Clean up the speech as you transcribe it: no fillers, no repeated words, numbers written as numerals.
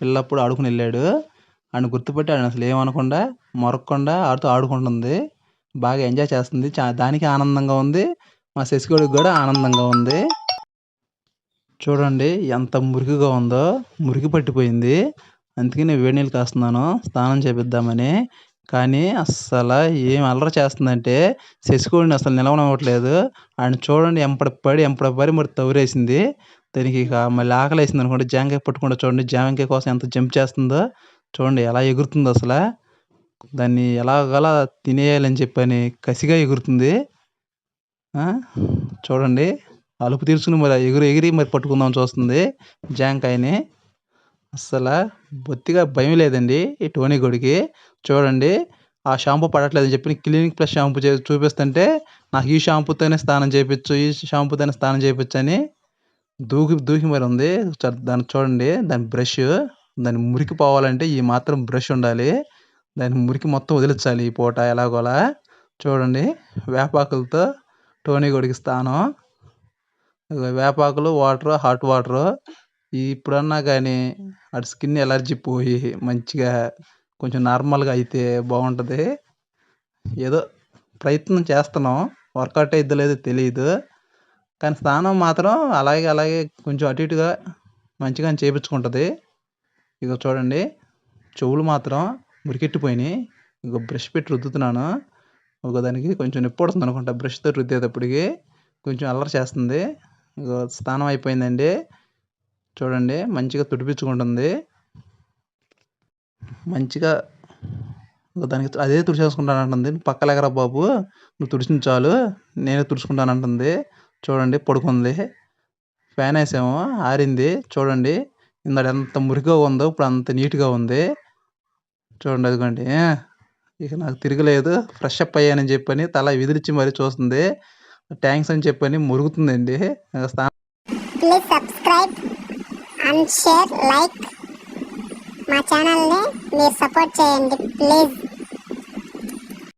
పిల్లప్పుడు ఆడుకుని వెళ్ళాడు. ఆడిని గుర్తుపట్టి ఆడిని అసలు ఏమనకుండా మొరగకుండా ఆడితో ఆడుకుంటుంది. బాగా ఎంజాయ్ చేస్తుంది. దానికి ఆనందంగా ఉంది. మా శశిగోడికి కూడా ఆనందంగా ఉంది. చూడండి ఎంత మురికిగా ఉందో, మురికి పట్టిపోయింది. అందుకే నేను వేడి నీళ్ళు కాస్తున్నాను స్నానం చేపిద్దామని. కానీ అస్సలు ఏం అల్లరి చేస్తుందంటే శశిగోడిని అసలు నిలవనివ్వట్లేదు. ఆడిని చూడండి ఎంపడ పడి మరి తవ్వురేసింది. దానికి ఇక మళ్ళీ ఆకలేసింది అనుకోండి జామకాయ పట్టుకుంటే చూడండి జామకాయ కోసం ఎంత జంప్ చేస్తుందో. చూడండి ఎలా ఎగురుతుందో అసలు. దాన్ని ఎలాగోలా తినేయాలని చెప్పని కసిగా ఎగురుతుంది. చూడండి అలుపు తీర్చుకుని మరి ఎగిరి మరి పట్టుకుందామని చూస్తుంది జామకాయని. అస్సలు బొత్తిగా భయం లేదండి ఈ టోనీ గోడికి. చూడండి ఆ షాంపూ పడట్లేదని చెప్పి క్లినిక్ ప్లస్ షాంపూ చూపిస్తుంటే నాకు ఈ షాంపూతోనే స్నానం చేయించు, ఈ షాంపూతోనే స్నానం చేయించు అని దూకి మరి ఉంది. దాన్ని చూడండి దాని బ్రష్, దాన్ని మురికి పోవాలంటే ఈ మాత్రం బ్రష్ ఉండాలి. దాని మురికి మొత్తం వదిలించాలి ఈ పూట ఎలాగోలా. చూడండి వేపాకులతో టోనీ గోడికి స్నానం. వేపాకులు, వాటరు, హాట్ వాటరు. ఇప్పుడన్నా కానీ వాడి స్కిన్ ఎలర్జీ పోయి మంచిగా కొంచెం నార్మల్గా అయితే బాగుంటుంది. ఏదో ప్రయత్నం చేస్తున్నాం. వర్కౌట్ అయిద్దో లేదో తెలియదు. కానీ స్నానం మాత్రం అలాగే కొంచెం అటు ఇటుగా మంచిగానే చేయించుకుంటుంది. ఇగో చూడండి చెవులు మాత్రం మురికెట్టిపోయినాయి. ఇగో బ్రష్ పెట్టి రుద్దుతున్నాను. ఒక దానికి కొంచెం నొప్పి పడుతుంది అనుకుంటా బ్రష్తో రుద్దేటప్పటికి. కొంచెం అల్లరి చేస్తుంది. ఇగో స్నానం అయిపోయిందండి. చూడండి మంచిగా తుడిపించుకుంటుంది. మంచిగా దానికి అదే తుడిచేసుకుంటానంటుంది. పక్కలేగరా బాబు నువ్వు తుడిచిన చాలు నేనే తుడుచుకుంటానంటుంది. చూడండి పడుకుంది. ఫ్యాన్ వేసాము ఆరింది. చూడండి ఇందాక ఎంత మురికిగా ఉందో ఇప్పుడు అంత నీట్గా ఉంది. చూడండి అదిగోండి. ఇక నాకు తిరగలేదు. ఫ్రెష్ అప్ అయ్యానని చెప్పని తల విదిలిచ్చి మరీ చూస్తుంది. థ్యాంక్స్ అని చెప్పని మురుగుతుందండి. Please subscribe and share like మా ఛానల్ని మీరు సపోర్ట్ చేయండి ప్లీజ్.